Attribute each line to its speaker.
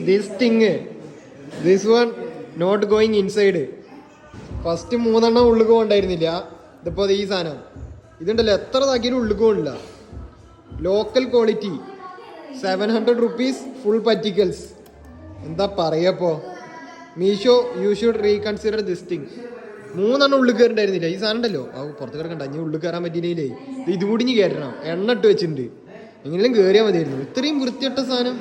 Speaker 1: This thing this one not going inside. First 3 ഉള്ളിൽ പോകണ്ടായിരുന്നില്ല. ഇതിപ്പോ ഈ സാധനം ഇതുണ്ടല്ലോ, എത്ര ഇതാക്കിയാലും ഉള്ളിൽ പോകണില്ല. ലോക്കൽ ക്വാളിറ്റി 700 rupees ഫുൾ പറ്റിക്കൽസ്. എന്താ പറയപ്പോ Meesho you should reconsider this thing. 3 ഉള്ളിൽ കയറിണ്ടായിരുന്നില്ല. ഈ സാധനം ഉണ്ടല്ലോ പുറത്ത് കിടക്കണ്ട. ഇനി ഉള്ളിൽ കയറാൻ പറ്റിയില്ലേ, ഇതുകൂടി ഇനി കയറണം. എണ്ണ ഇട്ട് വെച്ചിട്ടുണ്ട്. എങ്ങനെയും കയറിയാൽ മതിയായിരുന്നു. ഇത്രയും വൃത്തിയിട്ട സാധനം.